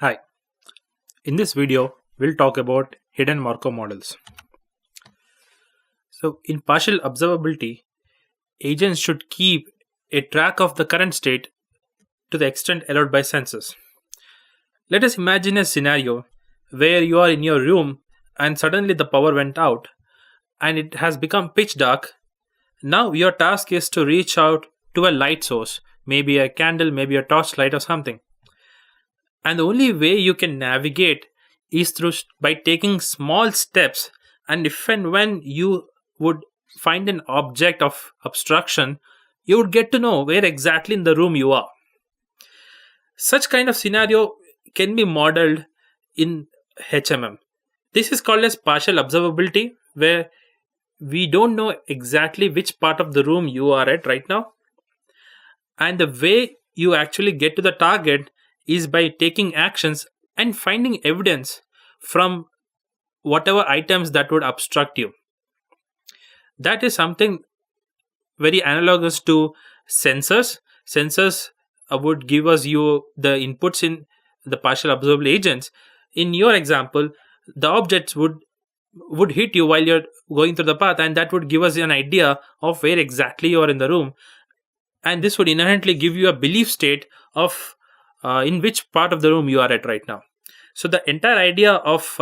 Hi, in this video, we'll talk about hidden Markov models. So, in partial observability, agents should keep a track of the current state to the extent allowed by sensors. Let us imagine a scenario where you are in your room and suddenly the power went out and it has become pitch dark. Now, your task is to reach out to a light source, maybe a candle, maybe a torchlight or something. And the only way you can navigate is by taking small steps. And if and when you would find an object of obstruction, you would get to know where exactly in the room you are. Such kind of scenario can be modeled in HMM. This is called as partial observability, where we don't know exactly which part of the room you are at right now. And the way you actually get to the target is by taking actions and finding evidence from whatever items that would obstruct you. That is something very analogous to sensors. Sensors would give us you the inputs in the partial observable agents. In your example, the objects would hit you while you're going through the path, and that would give us an idea of where exactly you are in the room. And this would inherently give you a belief state of in which part of the room you are at right now. So the entire idea of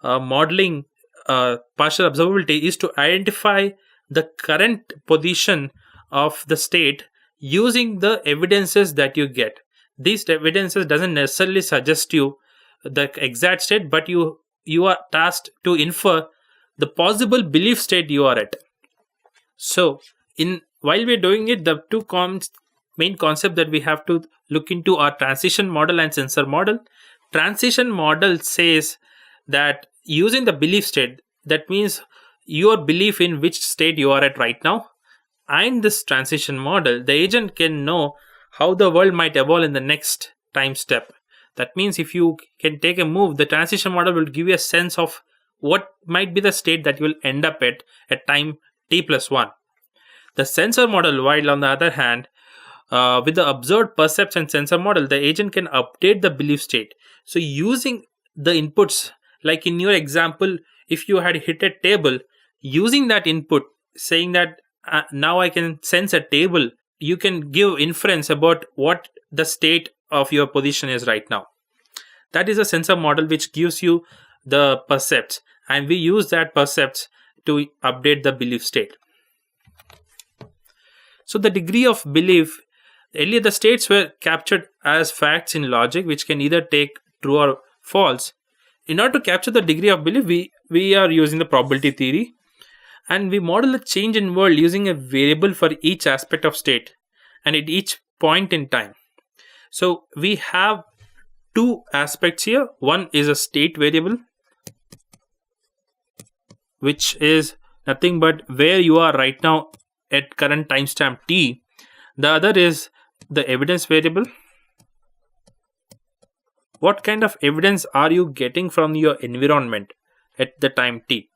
modeling partial observability is to identify the current position of the state using the evidences that you get. These evidences doesn't necessarily suggest you the exact state, but you are tasked to infer the possible belief state you are at. So while we're doing it, the two main concept that we have to look into are transition model and sensor model. Transition model says that using the belief state, that means your belief in which state you are at right now, and this transition model, the agent can know how the world might evolve in the next time step. That means if you can take a move, the transition model will give you a sense of what might be the state that you will end up at time t+1. The sensor model, while on the other hand, with the observed percepts and sensor model, the agent can update the belief state. So using the inputs, like in your example, if you had hit a table, using that input, saying that now I can sense a table, you can give inference about what the state of your position is right now. That is a sensor model which gives you the percepts, and we use that percepts to update the belief state. So the degree of belief, earlier the states were captured as facts in logic, which can either take true or false. In order to capture the degree of belief, we are using the probability theory, and we model a change in world using a variable for each aspect of state and at each point in time. So we have two aspects here. One is a state variable, which is nothing but where you are right now at current timestamp t. The other is the evidence variable. What kind of evidence are you getting from your environment at the time t?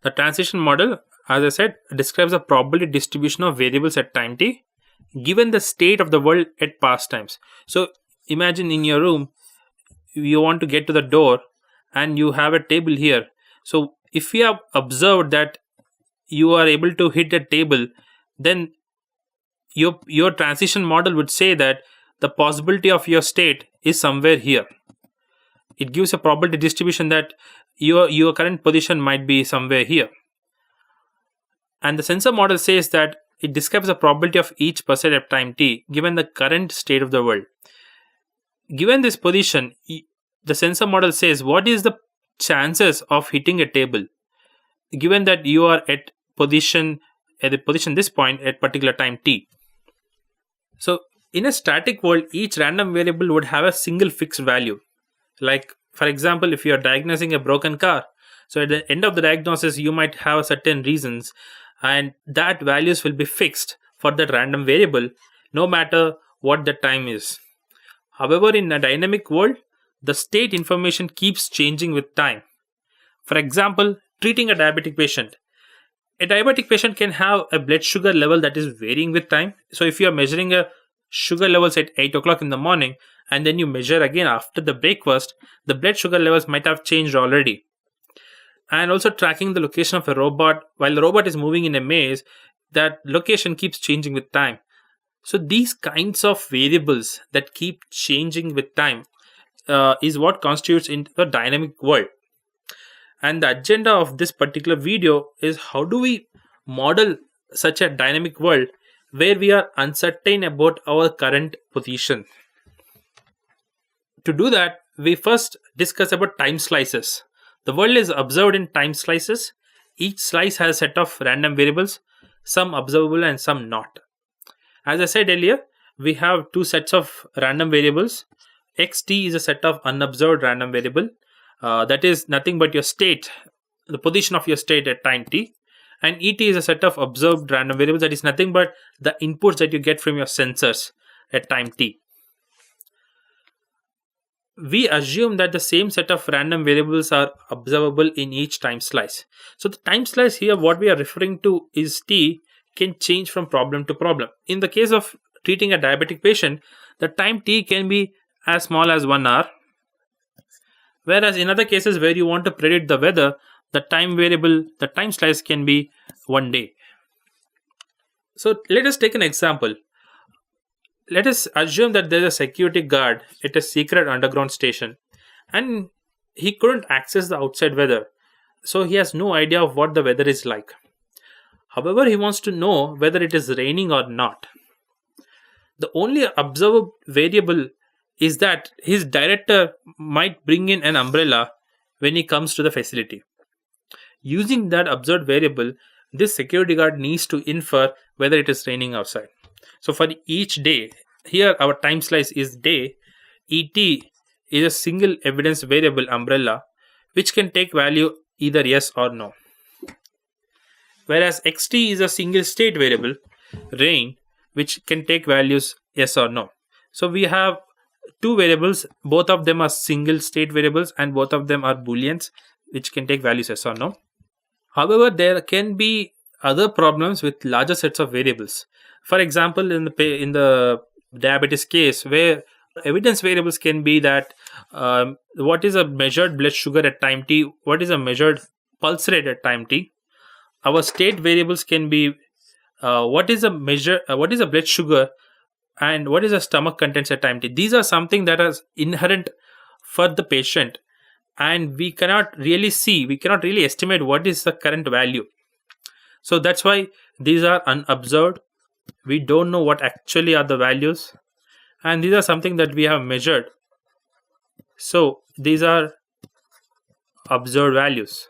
The transition model, as I said, describes a probability distribution of variables at time t given the state of the world at past times. So imagine in your room, you want to get to the door and you have a table here. So if we have observed that you are able to hit a table, then your transition model would say that the possibility of your state is somewhere here. It gives a probability distribution that your current position might be somewhere here. And the sensor model says that it describes the probability of each percent at time t given the current state of the world. Given this position, the sensor model says what is the chances of hitting a table given that you are at the position this point at particular time t. So in a static world, each random variable would have a single fixed value. Like for example, if you are diagnosing a broken car, so at the end of the diagnosis you might have certain reasons, and that values will be fixed for that random variable no matter what the time is. However, in a dynamic world, the state information keeps changing with time. For example, treating a diabetic patient. A diabetic patient can have a blood sugar level that is varying with time. So if you are measuring a sugar levels at 8 o'clock in the morning, and then you measure again after the breakfast, the blood sugar levels might have changed already. And also tracking the location of a robot while the robot is moving in a maze, that location keeps changing with time. So these kinds of variables that keep changing with time is what constitutes into a dynamic world. And the agenda of this particular video is how do we model such a dynamic world where we are uncertain about our current position. To do that, we first discuss about time slices. The world is observed in time slices. Each slice has a set of random variables, some observable and some not. As I said earlier, we have two sets of random variables. Xt is a set of unobserved random variable. That is nothing but your state, the position of your state at time t. And et is a set of observed random variables, that is nothing but the inputs that you get from your sensors at time t. We assume that the same set of random variables are observable in each time slice. So the time slice here, what we are referring to is t, can change from problem to problem. In the case of treating a diabetic patient, the time t can be as small as 1 hour. Whereas in other cases where you want to predict the weather, the time variable, the time slice can be 1 day. So let us take an example. Let us assume that there is a security guard at a secret underground station and he couldn't access the outside weather. So he has no idea of what the weather is like. However, he wants to know whether it is raining or not. The only observed variable is that his director might bring in an umbrella when he comes to the facility. Using that observed variable, this security guard needs to infer whether it is raining outside. So for each day, here our time slice is day, et is a single evidence variable umbrella which can take value either yes or no. Whereas xt is a single state variable, rain, which can take values yes or no. So we have two variables, both of them are single state variables and both of them are booleans which can take values yes or no. However, there can be other problems with larger sets of variables. For example, in the diabetes case, where evidence variables can be that what is a measured blood sugar at time t, what is a measured pulse rate at time t. Our state variables can be what is a blood sugar and what is a stomach contents at time t. These are something that is inherent for the patient, and we cannot really estimate what is the current value. So that's why these are unobserved. We don't know what actually are the values, and these are something that we have measured. So these are observed values.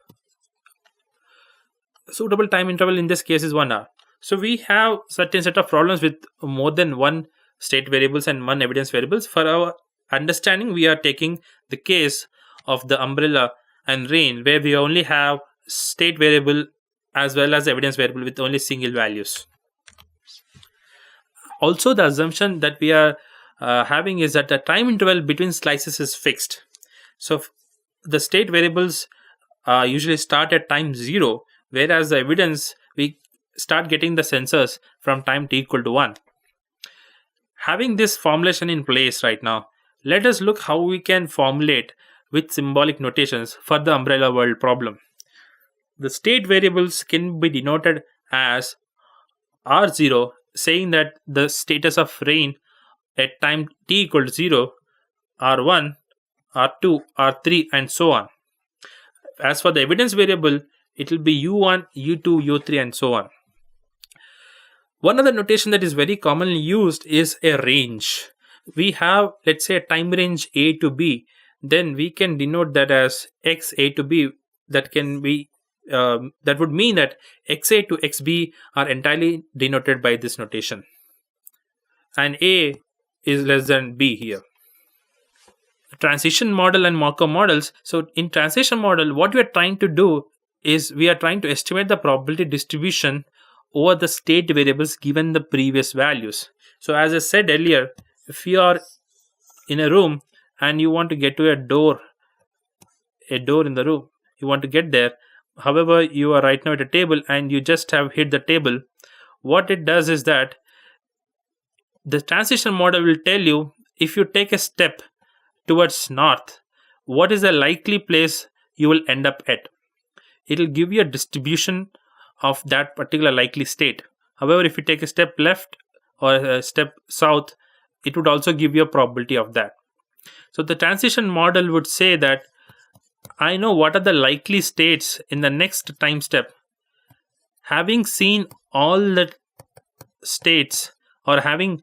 Suitable time interval in this case is 1 hour. So we have certain set of problems with more than one state variables and one evidence variables. For our understanding, we are taking the case of the umbrella and rain, where we only have state variable as well as evidence variable with only single values. Also, the assumption that we are having is that the time interval between slices is fixed. So the state variables usually start at time 0, whereas the evidence, we start getting the sensors from time t equal to 1. Having this formulation in place right now, let us look how we can formulate with symbolic notations for the umbrella world problem. The state variables can be denoted as R0, saying that the status of rain at time t equal to 0, R1, R2, R3, and so on. As for the evidence variable, it will be U1, U2, U3, and so on. One other notation that is very commonly used is a range. We have, let's say, a time range A to B, then we can denote that as X A to B. That can be that would mean that XA to XB are entirely denoted by this notation, and A is less than B here. Transition model and Markov models. So in transition model, what we are trying to do is we are trying to estimate the probability distribution over the state variables given the previous values. So as I said earlier, if you are in a room and you want to get to a door in the room, you want to get there. However, you are right now at a table and you just have hit the table. What it does is that the transition model will tell you if you take a step towards north, what is the likely place you will end up at? It will give you a distribution of that particular likely state. However, if you take a step left or a step south, it would also give you a probability of that. So the transition model would say that I know what are the likely states in the next time step. Having seen all the states, or having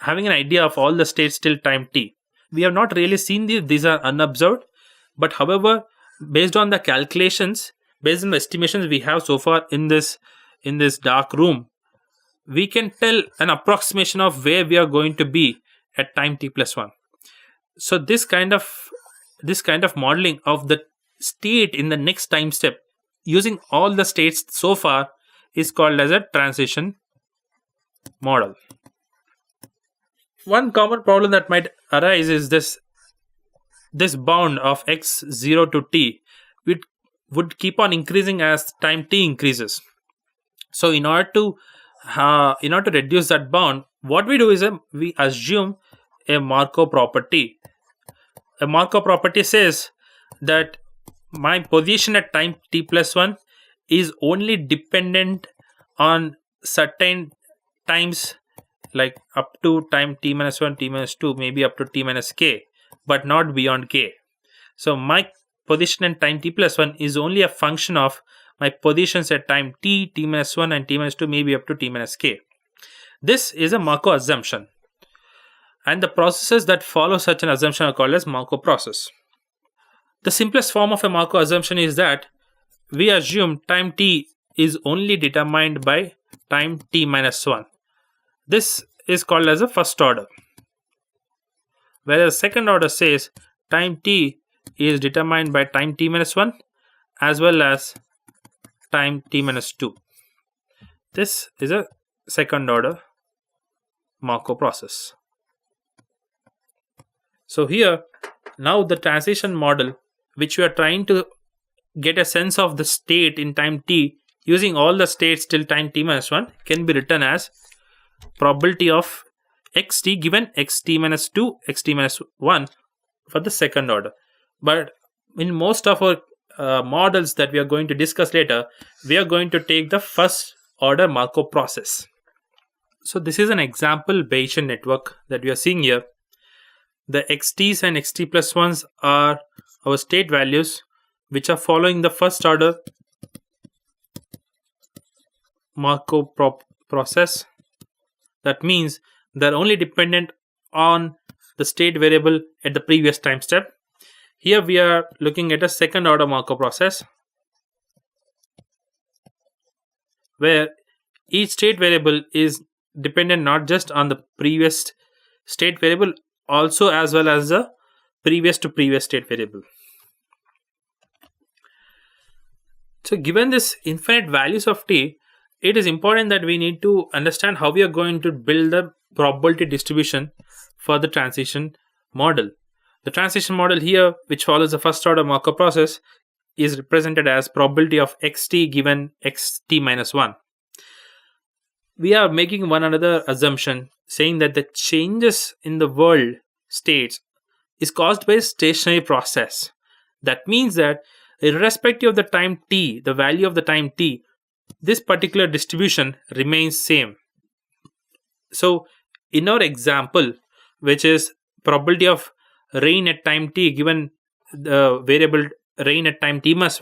an idea of all the states till time t, we have not really seen these are unobserved, but however, based on the calculations, based on the estimations we have so far in this dark room, we can tell an approximation of where we are going to be at time t plus 1. So this kind of modeling of the state in the next time step using all the states so far is called as a transition model. One common problem that might arise is this bound of x0 to t would keep on increasing as time t increases. So in order to reduce that bound, what we do is we assume a Markov property. A Markov property says that my position at time t plus 1 is only dependent on certain times, like up to time t minus 1, t minus 2, maybe up to t minus k, but not beyond k. So my position at time t plus 1 is only a function of my positions at time t, t minus 1 and t minus 2, maybe up to t minus k. This is a Markov assumption. And the processes that follow such an assumption are called as Markov process. The simplest form of a Markov assumption is that we assume time t is only determined by time t minus 1. This is called as a first order. Whereas second order says time t is determined by time t minus 1 as well as time t minus 2. This is a second order Markov process. So here, now the transition model, which we are trying to get a sense of the state in time t using all the states till time t minus 1, can be written as probability of xt given xt minus 2, xt minus 1 for the second order. But in most of our models that we are going to discuss later, we are going to take the first order Markov process. So this is an example Bayesian network that we are seeing here. The xt's and xt plus 1s are our state values, which are following the first order Markov process. That means they're only dependent on the state variable at the previous time step. Here we are looking at a second order Markov process, where each state variable is dependent not just on the previous state variable, also as well as the previous to previous state variable. So given this infinite values of t, it is important that we need to understand how we are going to build the probability distribution for the transition model. The transition model here, which follows the first order Markov process, is represented as probability of xt given xt minus 1. We are making one another assumption saying that the changes in the world states is caused by a stationary process. That means that irrespective of the time t, the value of the time t, this particular distribution remains same. So in our example, which is probability of rain at time t given the variable rain at time t minus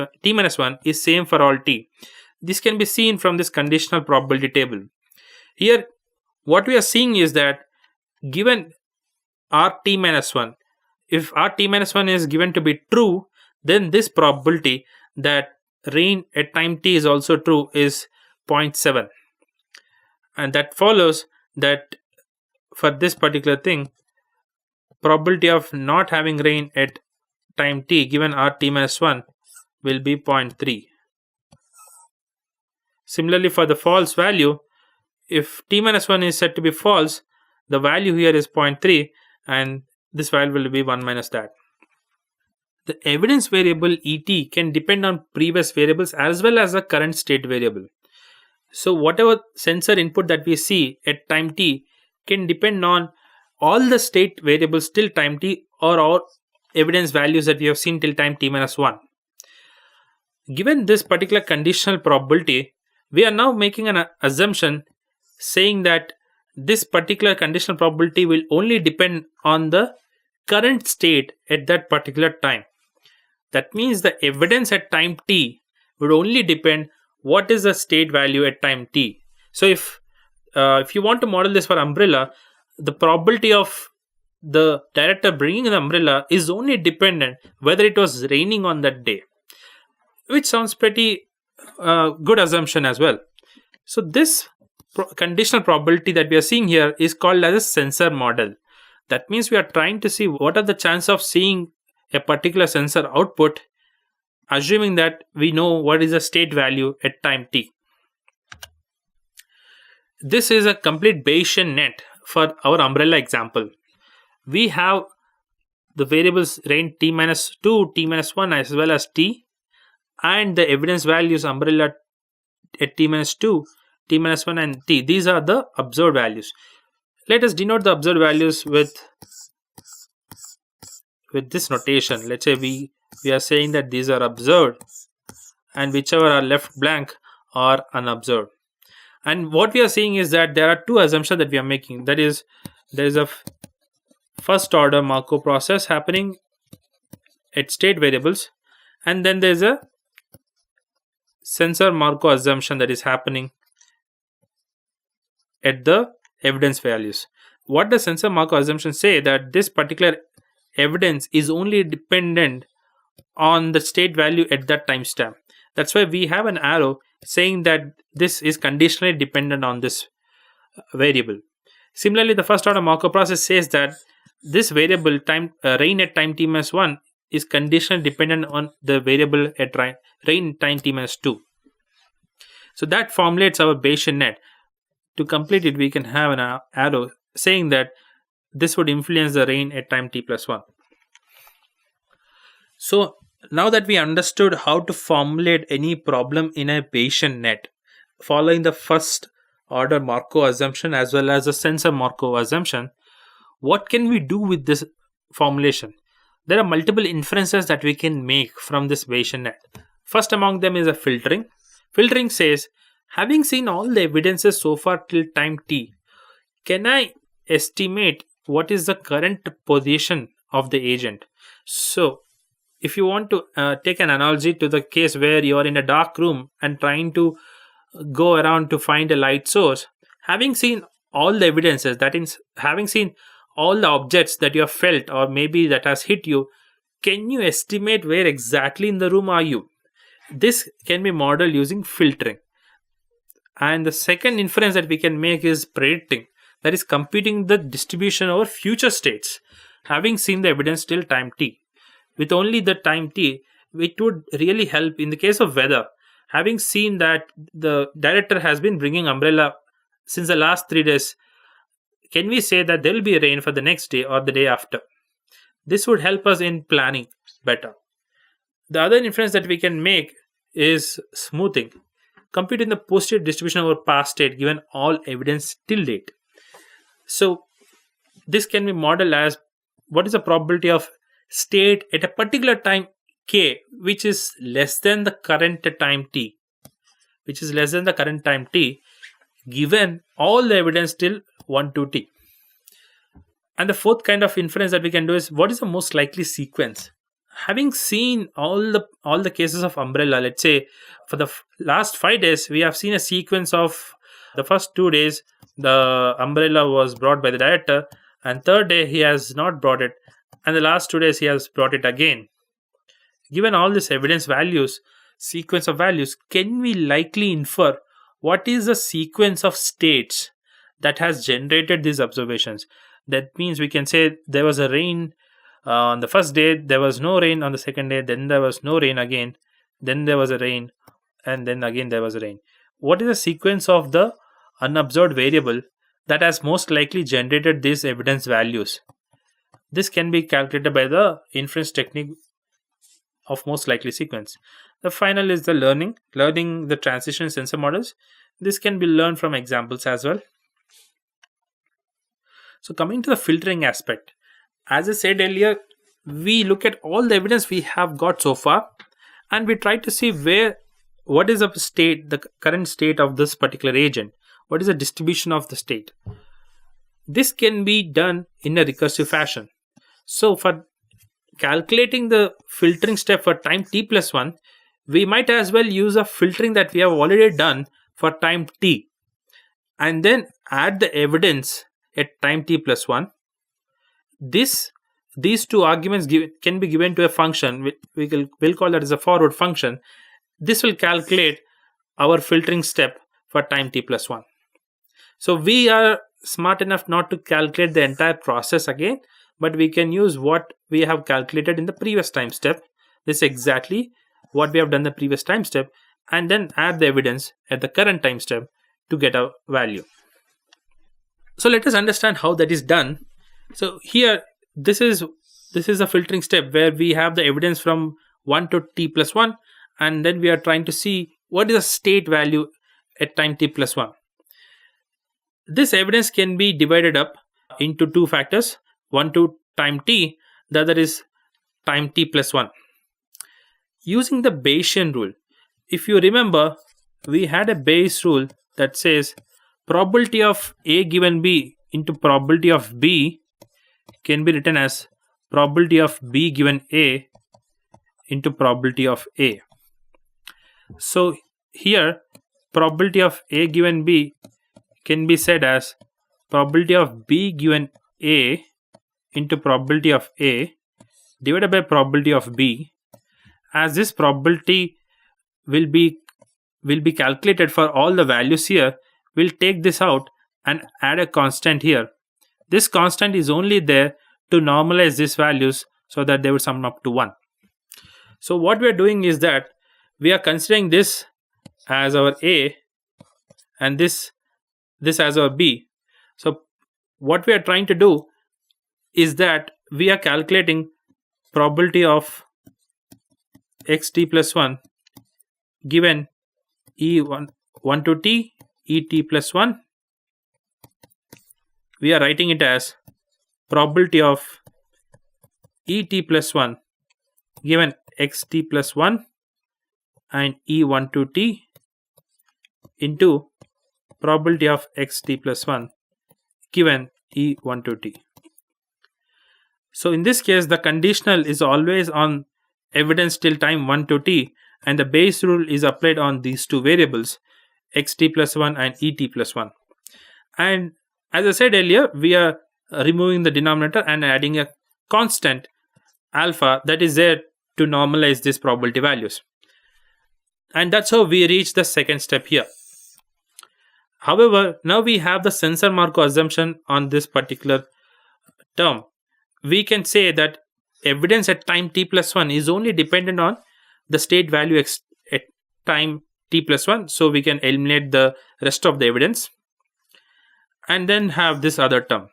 1 is same for all t. This can be seen from this conditional probability table. Here what we are seeing is that given rt minus 1, if rt minus 1 is given to be true, then this probability that rain at time t is also true is 0.7. And that follows that for this particular thing, probability of not having rain at time t given rt minus 1 will be 0.3. Similarly, for the false value, if t minus 1 is said to be false, the value here is 0.3 and this value will be 1 minus that. The evidence variable et can depend on previous variables as well as the current state variable. So whatever sensor input that we see at time t can depend on all the state variables till time t or all evidence values that we have seen till time t minus 1. Given this particular conditional probability, we are now making an assumption saying that this particular conditional probability will only depend on the current state at that particular time. That means the evidence at time t would only depend what is the state value at time t. So if you want to model this for umbrella, the probability of the director bringing the umbrella is only dependent whether it was raining on that day, which sounds pretty good assumption as well. So this conditional probability that we are seeing here is called as a sensor model. That means we are trying to see what are the chances of seeing a particular sensor output, assuming that we know what is the state value at time t. This is a complete Bayesian net for our umbrella example. We have the variables rain t minus 2, t minus 1 as well as t, and the evidence values umbrella at t minus 2, t minus 1 and t. These are the observed values. Let us denote the observed values with this notation. Let's say we are saying that these are observed and whichever are left blank are unobserved. And what we are seeing is that there are two assumptions that we are making. That is, there is a first order Markov process happening at state variables, and then there is a sensor Markov assumption that is happening at the evidence values. What does sensor Markov assumption say? That this particular evidence is only dependent on the state value at that timestamp. That's why we have an arrow saying that this is conditionally dependent on this variable. Similarly, the first order Markov process says that this variable time rain at time t minus 1 is conditionally dependent on the variable at rain time t minus 2. So that formulates our Bayesian net. To complete it, we can have an arrow saying that this would influence the rain at time t plus 1. So now that we understood how to formulate any problem in a Bayesian net, following the first order Markov assumption as well as the sensor Markov assumption, what can we do with this formulation? There are multiple inferences that we can make from this Bayesian net. First among them is a filtering. Filtering says, having seen all the evidences so far till time t, can I estimate what is the current position of the agent? So if you want to take an analogy to the case where you are in a dark room and trying to go around to find a light source, having seen all the evidences, that is, having seen all the objects that you have felt or maybe that has hit you, can you estimate where exactly in the room are you? This can be modeled using filtering. And the second inference that we can make is predicting, that is computing the distribution over future states, having seen the evidence till time t. With only the time t, it would really help in the case of weather. Having seen that the director has been bringing umbrella since the last 3 days, can we say that there will be rain for the next day or the day after? This would help us in planning better. The other inference that we can make is smoothing, computing the posterior distribution over past state given all evidence till date. So this can be modeled as what is the probability of state at a particular time k, which is less than the current time t, given all the evidence till 1 to t. And the fourth kind of inference that we can do is what is the most likely sequence. Having seen all the cases of umbrella, let's say for the last 5 days, we have seen a sequence of the first 2 days the umbrella was brought by the director, and third day he has not brought it, and the last 2 days he has brought it again. Given all this evidence values, sequence of values, can we likely infer what is the sequence of states that has generated these observations? That means we can say there was a rain on the first day, there was no rain on the second day, then there was no rain again, then there was a rain, and then again there was a rain. What is the sequence of the unobserved variable that has most likely generated these evidence values? This can be calculated by the inference technique of most likely sequence. The final is the learning the transition sensor models. This can be learned from examples as well. So coming to the filtering aspect, as I said earlier, we look at all the evidence we have got so far, and we try to see what is the current state of this particular agent, what is the distribution of the state. This can be done in a recursive fashion. So for calculating the filtering step for time t+1, we might as well use a filtering that we have already done for time t, and then add the evidence at time t+1. These two arguments can be given to a function. We'll call that as a forward function. This will calculate our filtering step for time t+1. So we are smart enough not to calculate the entire process again, but we can use what we have calculated in the previous time step. This is exactly what we have done the previous time step, and then add the evidence at the current time step to get a value. So let us understand how that is done. So here, this is a filtering step where we have the evidence from 1 to t+1, and then we are trying to see what is the state value at time t+1. This evidence can be divided up into two factors, one to time t, the other is time t+1. Using the Bayesian rule, if you remember, we had a Bayes rule that says probability of A given B into probability of B can be written as probability of B given A into probability of A. So here, probability of A given B can be said as probability of B given A into probability of A divided by probability of B. As this probability will be calculated for all the values here, we'll take this out and add a constant here. This constant is only there to normalize these values so that they will sum up to 1. So what we are doing is that we are considering this as our A and this as our B. So what we are trying to do is that we are calculating probability of xt+1 given e1 to t et+1. We are writing it as probability of et+1 given xt+1 and e1 to t into probability of xt+1 given e1 to t. So in this case, the conditional is always on evidence till time 1 to t, and the Bayes rule is applied on these two variables, xt+1 and et+1. And as I said earlier, we are removing the denominator and adding a constant alpha that is there to normalize these probability values. And that's how we reach the second step here. However, now we have the Sensor-Markov assumption on this particular term. We can say that evidence at time t+1 is only dependent on the state value at time t+1. So we can eliminate the rest of the evidence and then have this other term.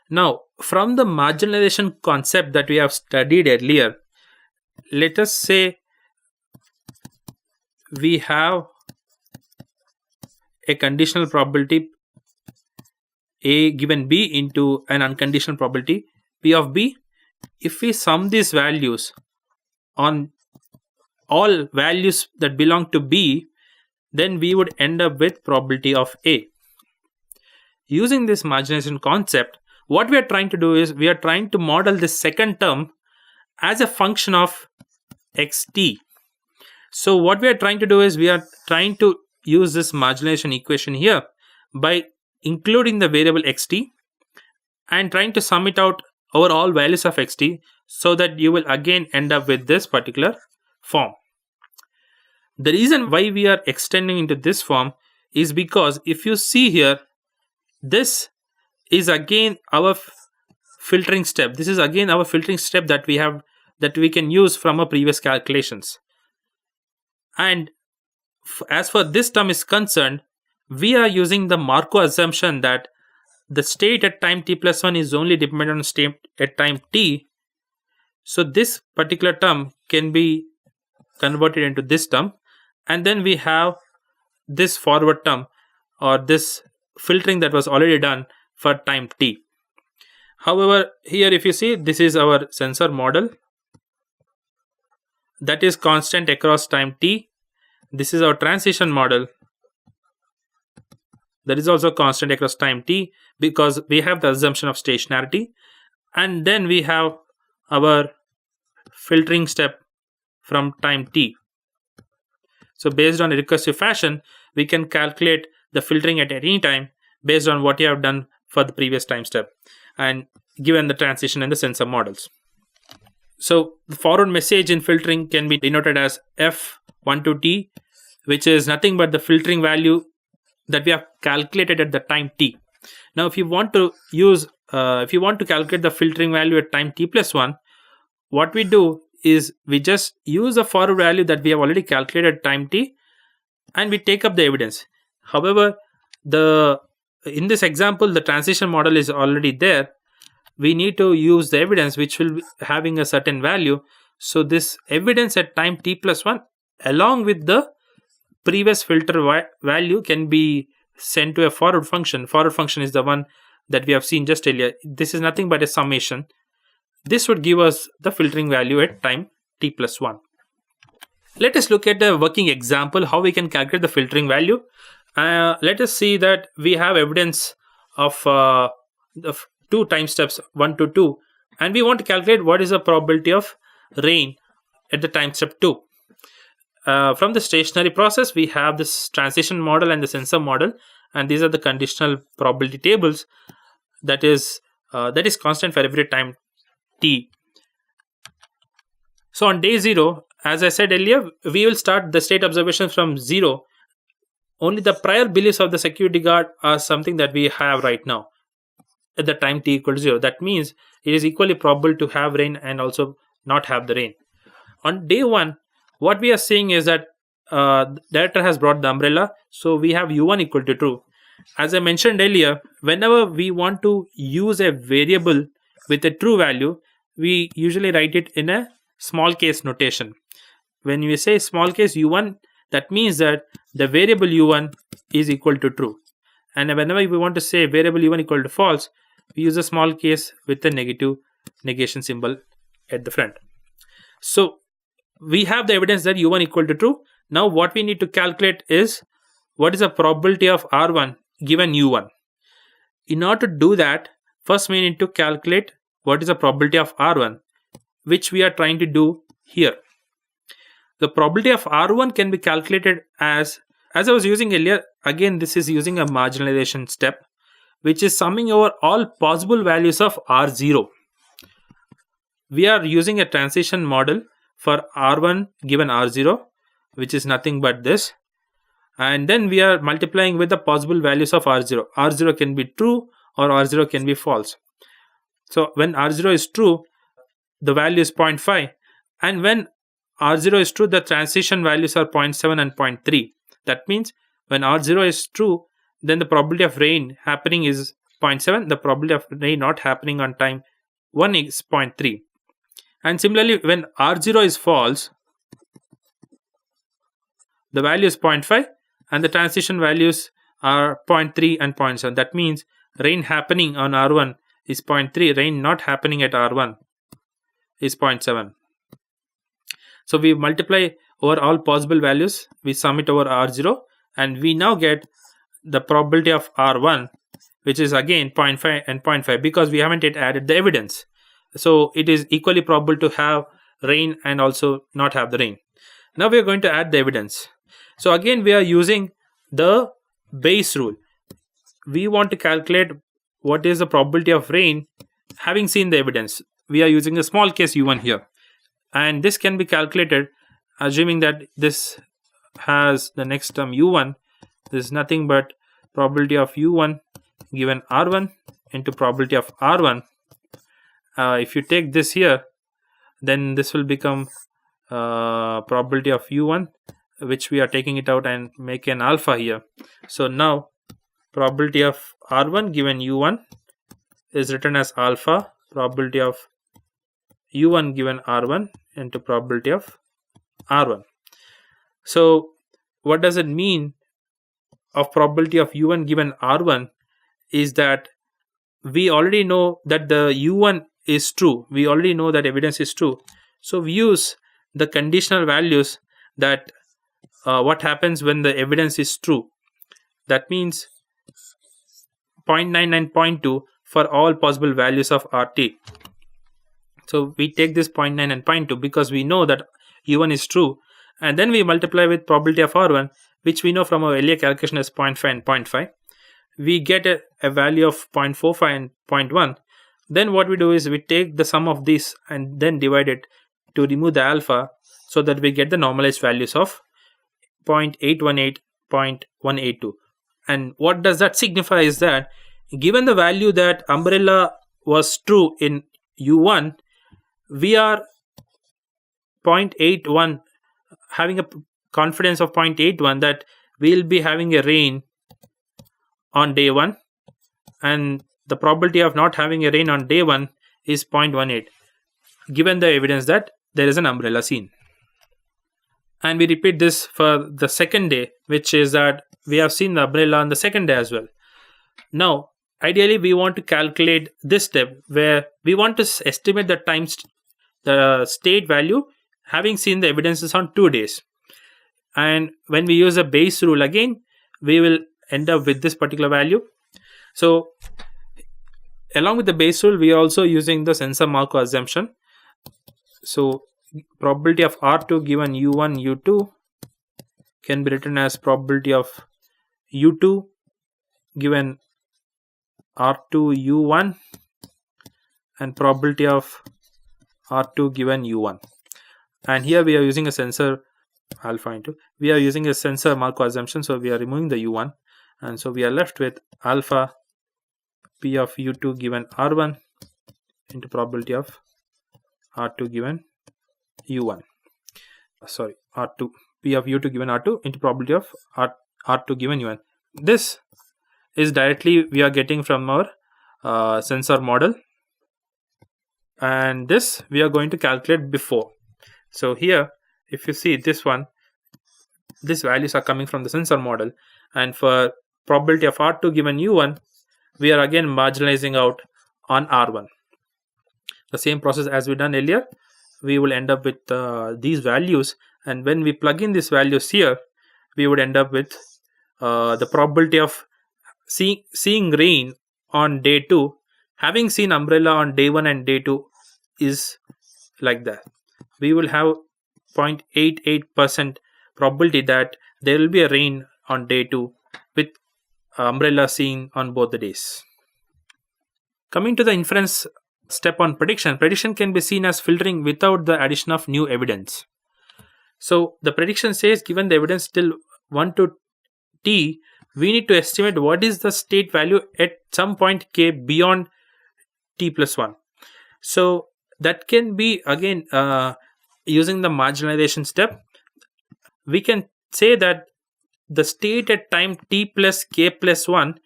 Now, from the marginalization concept that we have studied earlier, let us say we have a conditional probability A given B into an unconditional probability P of B. If we sum these values on all values that belong to B, then we would end up with probability of A. Using this marginalization concept, what we are trying to do is we are trying to model this second term as a function of xt. So what we are trying to do is we are trying to use this marginalization equation here by including the variable xt and trying to sum it out over all values of xt so that you will again end up with this particular form. The reason why we are extending into this form is because if you see here, this is again our filtering step. This is again our filtering step that we can use from our previous calculations. And as for this term is concerned, we are using the Markov assumption that the state at time t+1 is only dependent on state at time t. So this particular term can be converted into this term, and then we have this forward term or this filtering that was already done for time t. However, here if you see, this is our sensor model that is constant across time t. This is our transition model that is also constant across time t, because we have the assumption of stationarity. And then we have our filtering step from time t. So based on a recursive fashion, we can calculate the filtering at any time based on what you have done for the previous time step and given the transition and the sensor models. So the forward message in filtering can be denoted as f1 to t, which is nothing but the filtering value that we have calculated at the time t. Now if you want to calculate the filtering value at time t plus 1, what we do is we just use the forward value that we have already calculated at time t and we take up the evidence. However, in this example, the transition model is already there. We need to use the evidence which will be having a certain value. So this evidence at time t plus 1 along with the previous filter value can be sent to a forward function. Forward function is the one that we have seen just earlier. This is nothing but a summation. This would give us the filtering value at time t plus 1. Let us look at a working example how we can calculate the filtering value. Let us see that we have evidence of two time steps 1 to 2, and we want to calculate what is the probability of rain at the time step 2. From the stationary process, we have this transition model and the sensor model, and these are the conditional probability tables that is constant for every time t. So on day 0, as I said earlier, we will start the state observation from 0. Only the prior beliefs of the security guard are something that we have right now at the time t equal to 0. That means it is equally probable to have rain and also not have the rain. On day 1, what we are seeing is that the director has brought the umbrella, so we have u1 equal to true. As I mentioned earlier, whenever we want to use a variable with a true value, we usually write it in a small case notation. When we say small case u1, that means that the variable u1 is equal to true. And whenever we want to say variable u1 equal to false, we use a small case with the negative negation symbol at the front. So we have the evidence that u1 equal to true. Now what we need to calculate is what is the probability of r1 given u1. In order to do that, first we need to calculate what is the probability of r1, which we are trying to do here. The probability of r1 can be calculated as I was using earlier. Again, this is using a marginalization step, which is summing over all possible values of r0. We are using a transition model for r1 given r0, which is nothing but this. And then we are multiplying with the possible values of r0. r0 can be true or r0 can be false. So when r0 is true, the value is 0.5. And when r0 is true, the transition values are 0.7 and 0.3. That means when r0 is true, then the probability of rain happening is 0.7. The probability of rain not happening on time 1 is 0.3. And similarly, when r0 is false, the value is 0.5 and the transition values are 0.3 and 0.7. That means rain happening on r1 is 0.3, rain not happening at r1 is 0.7. So we multiply over all possible values, we sum it over r0, and we now get the probability of r1, which is again 0.5 and 0.5 because we haven't yet added the evidence. So it is equally probable to have rain and also not have the rain. Now we are going to add the evidence. So again we are using the Bayes rule. We want to calculate what is the probability of rain having seen the evidence. We are using a small case u1 here. And this can be calculated assuming that this has the next term u1. This is nothing but probability of u1 given r1 into probability of r1. If you take this here, then this will become probability of u1, which we are taking it out and make an alpha here. So now probability of r1 given u1 is written as alpha probability of u1 given r1 into probability of r1. So what does it mean of probability of u1 given r1 is that we already know that the u1 is true. We already know that evidence is true. So we use the conditional values that what happens when the evidence is true. That means 0.9 and 0.2 for all possible values of RT. So we take this 0.9 and 0.2 because we know that u1 is true, and then we multiply with probability of R1, which we know from our earlier calculation as 0.5 and 0.5. We get a value of 0.45 and 0.1. Then what we do is we take the sum of these and then divide it to remove the alpha, so that we get the normalized values of 0.818, 0.182. And what does that signify is that given the value that umbrella was true in u1, we are 0.81, having a confidence of 0.81 that we'll be having a rain on day 1, and the probability of not having a rain on day 1 is 0.18, given the evidence that there is an umbrella seen. And we repeat this for the second day, which is that we have seen the umbrella on the second day as well. Now, ideally, we want to calculate this step where we want to estimate the the state value having seen the evidences on 2 days. And when we use a Bayes rule again, we will end up with this particular value. So along with the Bayes rule, we are also using the Sensor-Markov assumption. So probability of R2 given U1, U2 can be written as probability of U2 given R2, U1, and probability of R2 given U1. And here we are using a sensor alpha into, we are using a Sensor-Markov assumption, so we are removing the U1, and so we are left with alpha P of U2 given R1 into probability of R2 given U1. Sorry, R2 P of U2 given R2 into probability of R2 given U1. This is directly we are getting from our sensor model, and this we are going to calculate before. So here, if you see this one, these values are coming from the sensor model, and for probability of R2 given U1, we are again marginalizing out on R1. The same process as we done earlier, we will end up with these values, and when we plug in these values here, we would end up with the probability of seeing rain on day 2, having seen umbrella on day 1 and day 2 is like that. We will have 0.88% probability that there will be a rain on day 2 with umbrella seen on both the days. Coming to the inference step on prediction can be seen as filtering without the addition of new evidence. So the prediction says given the evidence till 1 to t, we need to estimate what is the state value at some point k beyond t plus 1. So that can be again using the marginalization step. We can say that the state at time t plus k plus 1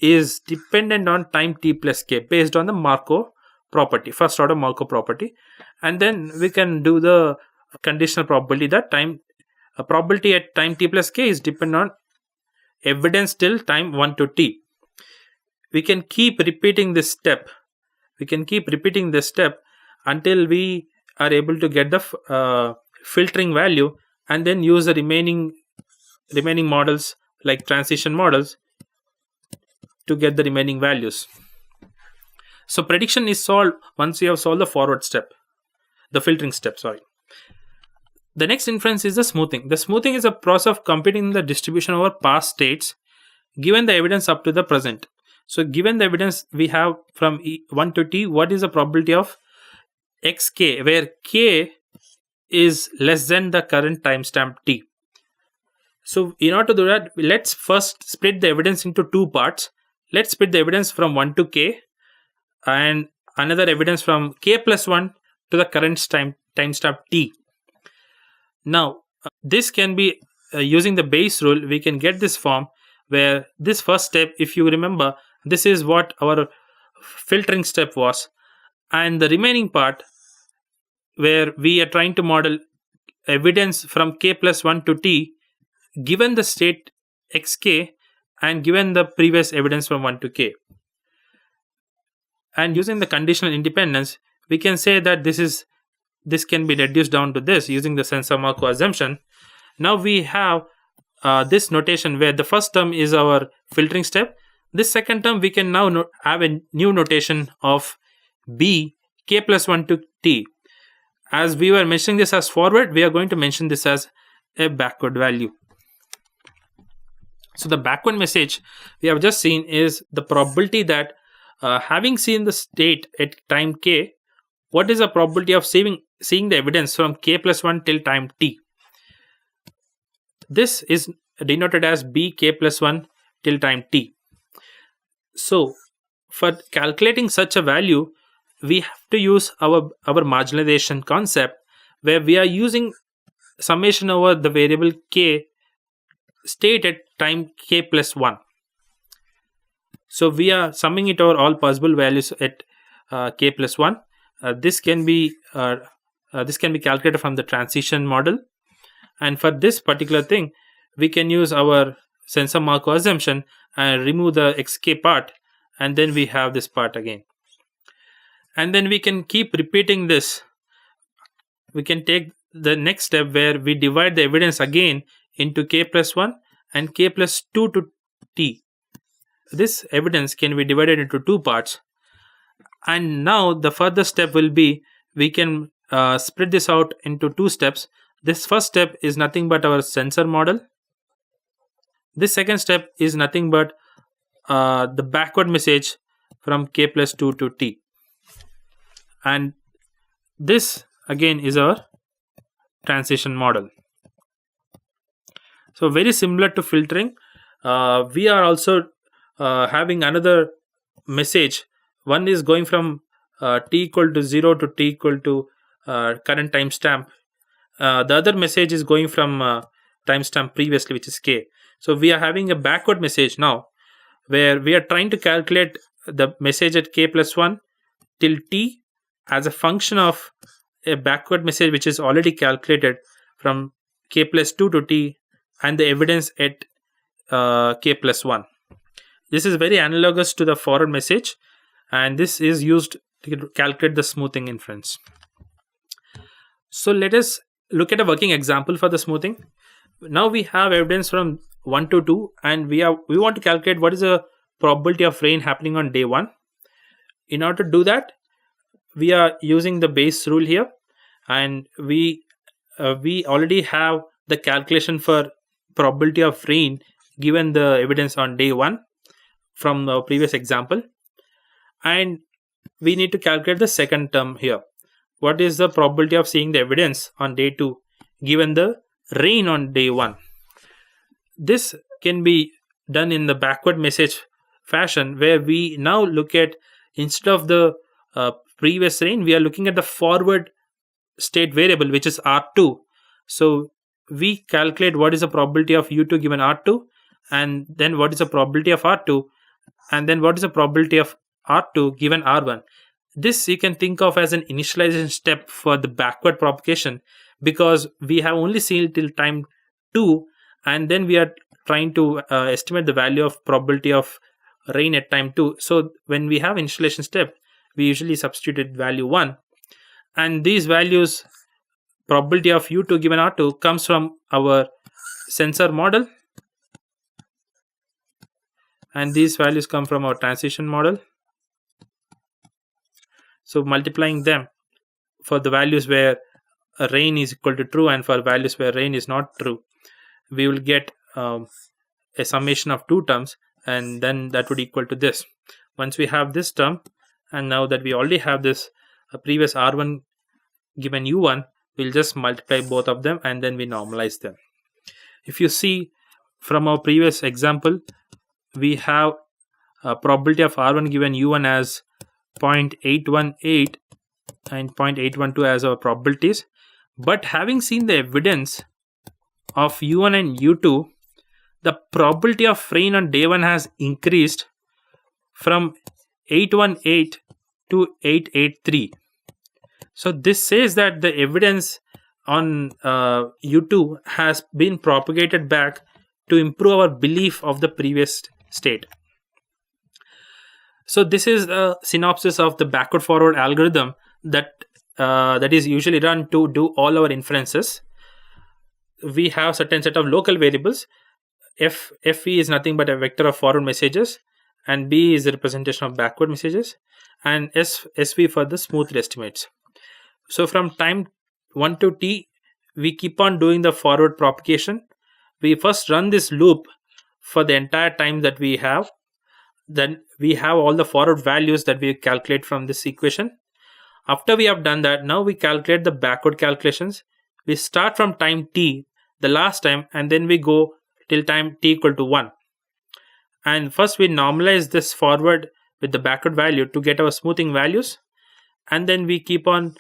is dependent on time t plus k based on the Markov property, first order Markov property, and then we can do the conditional probability that probability at time t plus k is dependent on evidence till time 1 to t. We can keep repeating this step. Until we are able to get the filtering value, and then use the remaining models like transition models to get the remaining values. So prediction is solved once we have solved the filtering step. The next inference is the smoothing. The smoothing is a process of computing the distribution over past states given the evidence up to the present. So given the evidence we have from 1 to t, what is the probability of xk, where k is less than the current timestamp t. So in order to do that, let's first split the evidence into two parts. Let's split the evidence from 1 to k and another evidence from k plus 1 to the current timestamp t. Now, this can be using the Bayes rule, we can get this form where this first step, if you remember, this is what our filtering step was. And the remaining part where we are trying to model evidence from k plus 1 to t given the state xk and given the previous evidence from 1 to k. And using the conditional independence, we can say that this can be reduced down to this using the Sensor-Markov assumption. Now we have this notation where the first term is our filtering step. This second term we can now have a new notation of b k plus 1 to t. As we were mentioning this as forward, we are going to mention this as a backward value. So the backward message we have just seen is the probability that having seen the state at time k, what is the probability of seeing the evidence from k plus 1 till time t. This is denoted as b k plus 1 till time t. So for calculating such a value, we have to use our marginalization concept, where we are using summation over the variable k state at time k plus 1. So we are summing it over all possible values at k plus 1. This can be calculated from the transition model, and for this particular thing we can use our Sensor-Markov assumption and remove the xk part, and then we have this part again. And then we can keep repeating this. We can take the next step where we divide the evidence again into k plus 1 and k plus 2 to t. This evidence can be divided into two parts. And now the further step will be, we can split this out into two steps. This first step is nothing but our sensor model. This second step is nothing but the backward message from k plus 2 to t. And this again is our transition model. So very similar to filtering, we are also having another message. One is going from t equal to 0 to t equal to current timestamp. The other message is going from timestamp previously, which is k. So we are having a backward message now, where we are trying to calculate the message at k plus 1 till t as a function of a backward message which is already calculated from k plus 2 to t and the evidence at k plus 1. This is very analogous to the forward message, and this is used to calculate the smoothing inference. So let us look at a working example for the smoothing. Now we have evidence from 1 to 2, and we want to calculate what is the probability of rain happening on day 1. In order to do that, we are using the Bayes rule here, and we already have the calculation for probability of rain given the evidence on day 1 from the previous example, and we need to calculate the second term here. What is the probability of seeing the evidence on day 2 given the rain on day 1? This can be done in the backward message fashion, where we now look at, instead of the previous rain, we are looking at the forward state variable, which is R2. So we calculate what is the probability of U2 given R2, and then what is the probability of R2, and then what is the probability of R2 given R1. This you can think of as an initialization step for the backward propagation, because we have only seen till time 2, and then we are trying to estimate the value of probability of rain at time 2. So when we have initialization step, we usually substitute value 1, and these values, probability of U2 given R2, comes from our sensor model, and these values come from our transition model. So multiplying them for the values where rain is equal to true and for values where rain is not true, we will get a summation of two terms, and then that would equal to this. Once we have this term, and now that we already have this previous R1 given U1, we'll just multiply both of them and then we normalize them. If you see from our previous example, we have a probability of R1 given U1 as 0.818 and 0.812 as our probabilities. But having seen the evidence of U1 and U2, the probability of rain on day 1 has increased from 818 to 883. So this says that the evidence on U2 has been propagated back to improve our belief of the previous state. So this is a synopsis of the backward forward algorithm that is usually run to do all our inferences. We have certain set of local variables. Fe is nothing but a vector of forward messages, and B is the representation of backward messages, and SV for the smooth estimates. So from time 1 to t, we keep on doing the forward propagation. We first run this loop for the entire time that we have. Then we have all the forward values that we calculate from this equation. After we have done that, now we calculate the backward calculations. We start from time t, the last time, and then we go till time t equal to 1. And first we normalize this forward with the backward value to get our smoothing values, and then we keep on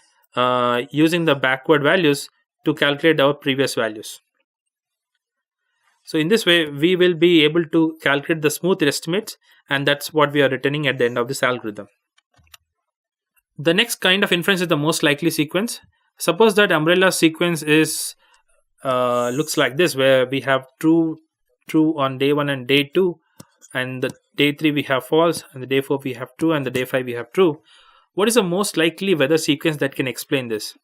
using the backward values to calculate our previous values. So in this way, we will be able to calculate the smooth estimates, and that's what we are returning at the end of this algorithm. The next kind of inference is the most likely sequence. Suppose that umbrella sequence is looks like this, where we have true on day 1 and day 2, and the day 3 we have false, and the day 4 we have true, and the day 5 we have true. What is the most likely weather sequence that can explain this?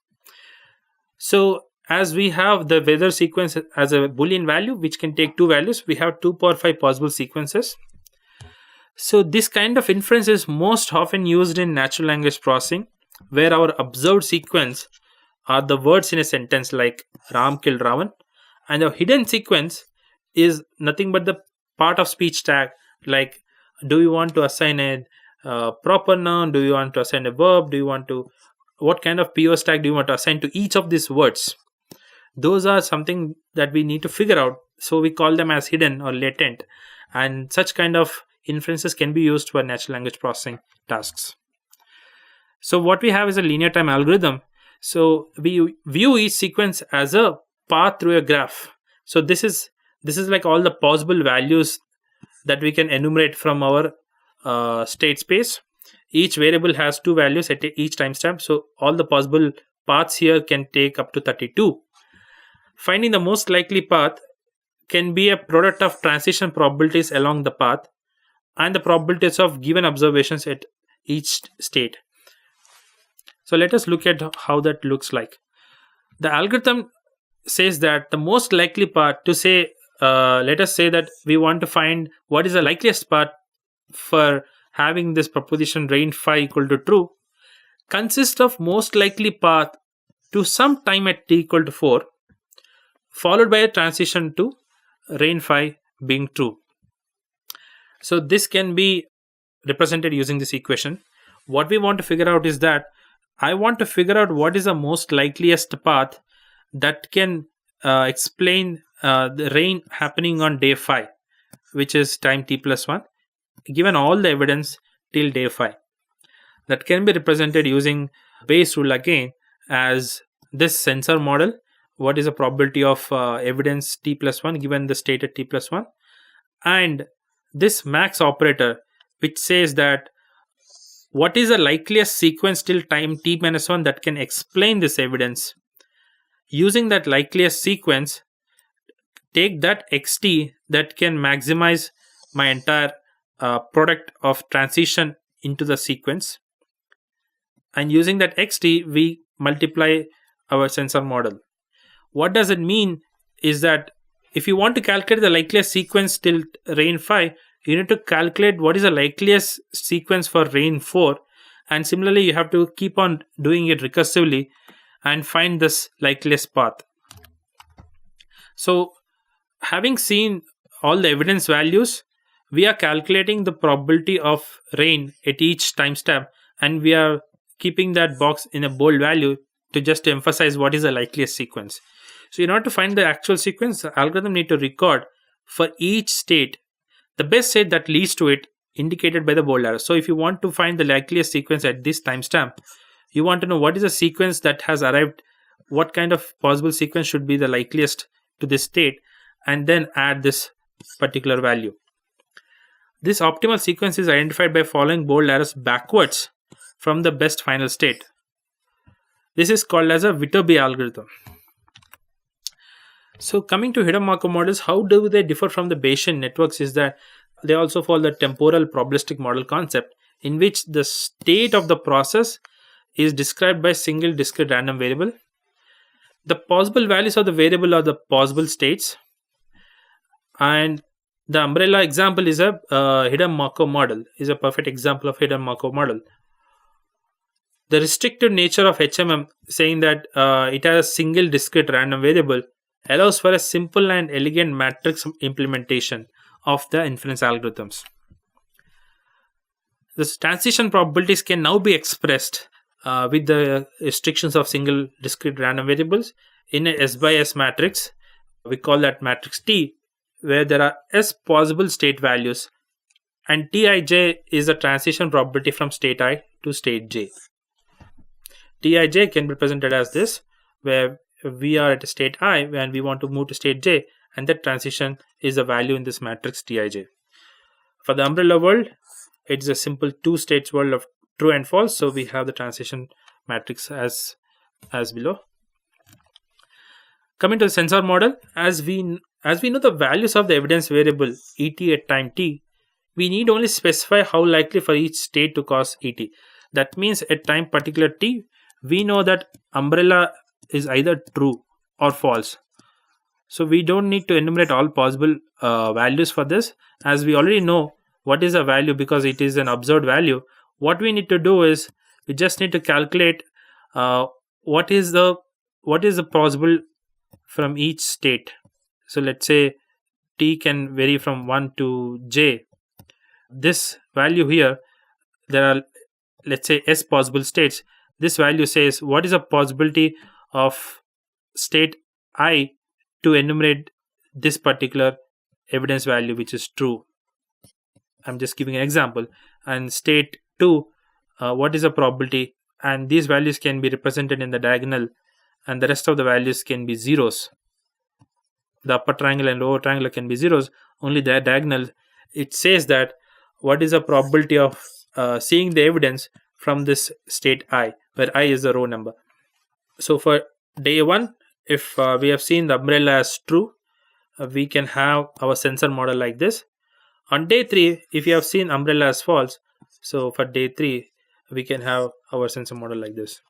So as we have the weather sequence as a Boolean value, which can take two values, we have 2 power 5 possible sequences. So this kind of inference is most often used in natural language processing, where our observed sequence are the words in a sentence like Ram killed Ravan, and the hidden sequence is nothing but the part of speech tag, like do you want to assign a proper noun, do you want to assign a verb, what kind of POS tag do you want to assign to each of these words. Those are something that we need to figure out, so we call them as hidden or latent, and such kind of inferences can be used for natural language processing tasks. So what we have is a linear time algorithm. So we view each sequence as a path through a graph. So this is like all the possible values that we can enumerate from our state space. Each variable has 2 values at each timestamp, so all the possible paths here can take up to 32. Finding the most likely path can be a product of transition probabilities along the path and the probabilities of given observations at each state. So let us look at how that looks like. The algorithm says that the most likely path to say, let us say that we want to find what is the likeliest path for having this proposition rain phi equal to true, consists of most likely path to some time at t equal to 4, followed by a transition to rain phi being true. So this can be represented using this equation. What we want to figure out is that I want to figure out what is the most likeliest path that can explain the rain happening on day phi, which is time t plus 1, given all the evidence till day phi. That can be represented using Bayes' rule again as this sensor model. What is the probability of evidence t plus 1 given the state at t plus 1, and this max operator, which says that what is the likeliest sequence till time t minus 1 that can explain this evidence. Using that likeliest sequence, take that xt that can maximize my entire product of transition into the sequence, and using that xt we multiply our sensor model. What does it mean is that if you want to calculate the likeliest sequence till rain phi, you need to calculate what is the likeliest sequence for rain 4, and similarly you have to keep on doing it recursively and find this likeliest path. So having seen all the evidence values, we are calculating the probability of rain at each timestamp, and we are keeping that box in a bold value to just emphasize what is the likeliest sequence. So in order to find the actual sequence, the algorithm need to record for each state the best state that leads to it, indicated by the bold arrow. So if you want to find the likeliest sequence at this timestamp, you want to know what is the sequence that has arrived, what kind of possible sequence should be the likeliest to this state, and then add this particular value. This optimal sequence is identified by following bold arrows backwards from the best final state. This is called as a Viterbi algorithm. So coming to hidden Markov models, how do they differ from the Bayesian networks is that they also follow the temporal probabilistic model concept, in which the state of the process is described by a single discrete random variable. The possible values of the variable are the possible states, and the umbrella example is a hidden Markov model, is a perfect example of hidden Markov model. The restrictive nature of HMM, saying that it has a single discrete random variable, allows for a simple and elegant matrix implementation of the inference algorithms. The transition probabilities can now be expressed with the restrictions of single discrete random variables in a S by S matrix. We call that matrix T, where there are S possible state values, and Tij is the transition probability from state I to state j. Tij can be represented as this, where we are at a state I and we want to move to state j, and that transition is the value in this matrix Tij. For the umbrella world, it's a simple two states world of true and false, so we have the transition matrix as below. Coming to the sensor model, as we know the values of the evidence variable et at time t, we need only specify how likely for each state to cause et. That means at time particular t, we know that umbrella is either true or false. So we don't need to enumerate all possible values for this, as we already know what is a value because it is an observed value. What we need to do is we just need to calculate what is the possible from each state. So let's say t can vary from 1 to j. This value here, there are, let's say, s possible states. This value says what is the possibility of state I to enumerate this particular evidence value which is true. I'm just giving an example. And state 2, what is the probability? And these values can be represented in the diagonal, and the rest of the values can be zeros. The upper triangle and lower triangle can be zeros. Only the diagonal, it says that what is the probability of seeing the evidence from this state I, where I is the row number. So for day 1, if we have seen the umbrella as true, we can have our sensor model like this. On day 3, if you have seen umbrella as false, so for day 3, we can have our sensor model like this.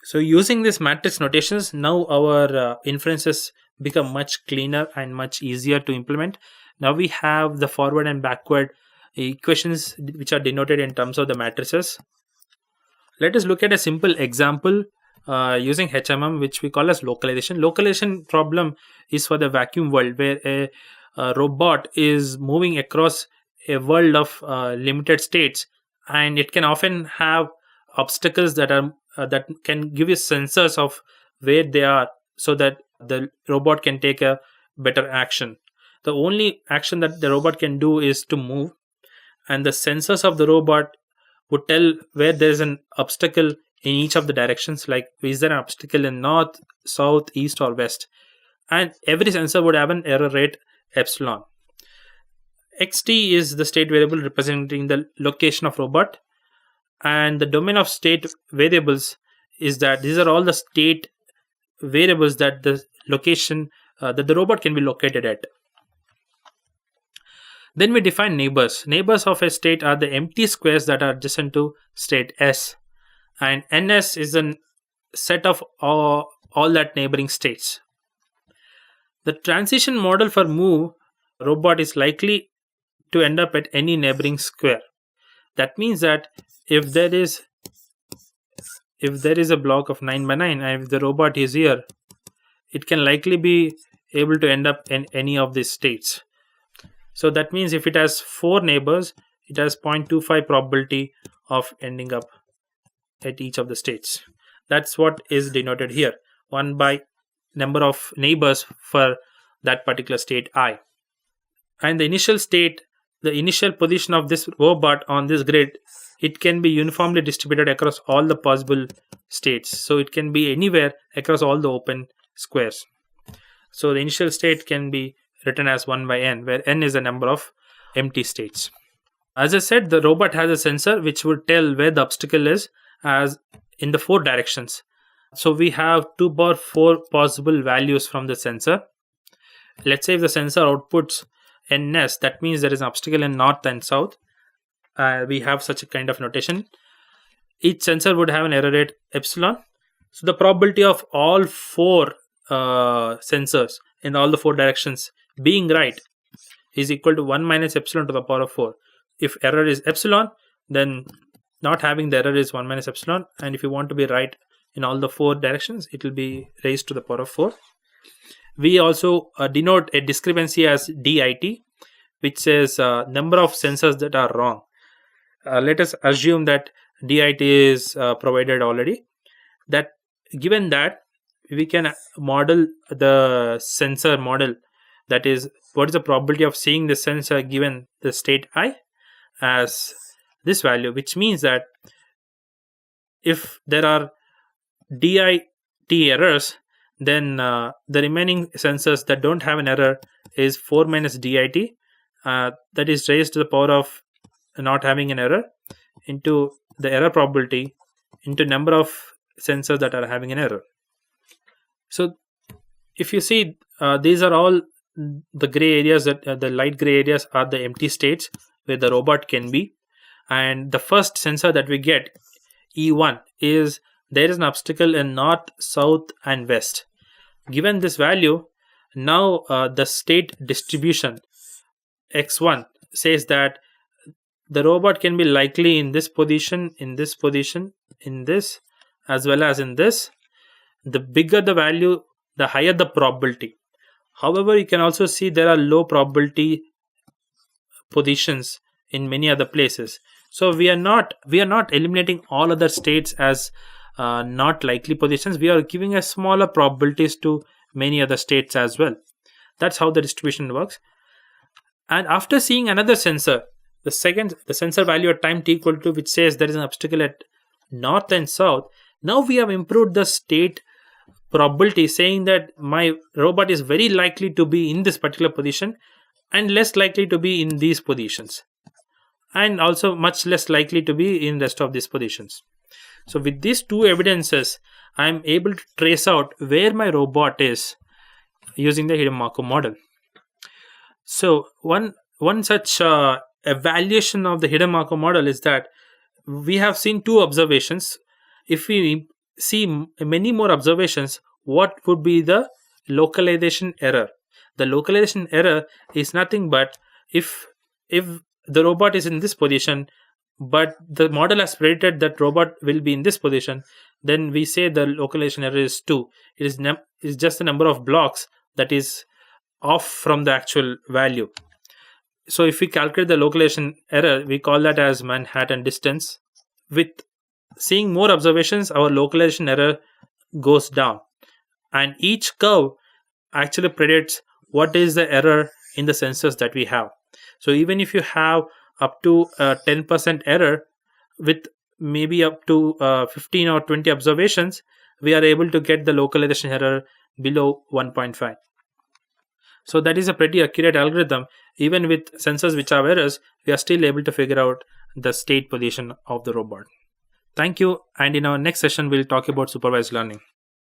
So using this matrix notations, now our inferences become much cleaner and much easier to implement. Now we have the forward and backward equations which are denoted in terms of the matrices. Let us look at a simple example using HMM, which we call as localization. Localization problem is for the vacuum world, where a robot is moving across a world of limited states, and it can often have obstacles that can give you sensors of where they are, so that the robot can take a better action. The only action that the robot can do is to move, and the sensors of the robot would tell where there is an obstacle in each of the directions, like is there an obstacle in north, south, east or west, and every sensor would have an error rate epsilon. Xt is the state variable representing the location of robot, and the domain of state variables is that these are all the state variables that the location that the robot can be located at. Then we define neighbors. Neighbors of a state are the empty squares that are adjacent to state S, and NS is a set of all that neighboring states. The transition model for move robot is likely to end up at any neighboring square. That means that if there is a block of 9 by 9 and if the robot is here, it can likely be able to end up in any of these states. So that means if it has 4 neighbors, it has 0.25 probability of ending up at each of the states. That's what is denoted here, 1 by number of neighbors for that particular state I. And the initial state, the initial position of this robot on this grid, it can be uniformly distributed across all the possible states. So it can be anywhere across all the open squares. So the initial state can be written as 1 by n, where n is the number of empty states. As I said, the robot has a sensor which would tell where the obstacle is as in the 4 directions. So we have 2 power 4 possible values from the sensor. Let's say if the sensor outputs ns, that means there is an obstacle in north and south. we have such a kind of notation. Each sensor would have an error rate epsilon. So the probability of all four sensors in all the four directions being right is equal to 1 minus epsilon to the power of 4. If error is epsilon, then not having the error is 1 minus epsilon, and if you want to be right in all the four directions, it will be raised to the power of 4. We also denote a discrepancy as DIT, which says number of sensors that are wrong. Let us assume that DIT is provided already. That given that, we can model the sensor model, that is, what is the probability of seeing the sensor given the state I as this value, which means that if there are DIT errors, then the remaining sensors that don't have an error is 4 minus DIT, that is raised to the power of not having an error into the error probability into number of sensors that are having an error. So if you see, these are all the gray areas, that the light gray areas are the empty states where the robot can be. And the first sensor that we get, E1, is there is an obstacle in north, south, and west. Given this value, now the state distribution X1 says that the robot can be likely in this position, in this position, in this, as well as in this. The bigger the value, the higher the probability. However, you can also see there are low probability positions in many other places. So we are not eliminating all other states as not likely positions. We are giving a smaller probabilities to many other states as well. That's how the distribution works. And after seeing another sensor, the sensor value at time t equal to, which says there is an obstacle at north and south, now we have improved the state probability, saying that my robot is very likely to be in this particular position and less likely to be in these positions, and also much less likely to be in rest of these positions. So with these two evidences, I am able to trace out where my robot is using the hidden Markov model. So one such evaluation of the hidden Markov model is that we have seen two observations. If we see many more observations, what would be the localization error? The localization error is nothing but if the robot is in this position, but the model has predicted that robot will be in this position, then we say the localization error is 2. It is just the number of blocks that is off from the actual value. So if we calculate the localization error, we call that as Manhattan distance. With seeing more observations, our localization error goes down, and each curve actually predicts what is the error in the sensors that we have. So even if you have up to 10% error with maybe up to 15 or 20 observations, we are able to get the localization error below 1.5. So that is a pretty accurate algorithm. Even with sensors which have errors, we are still able to figure out the state position of the robot. Thank you, and in our next session, we'll talk about supervised learning.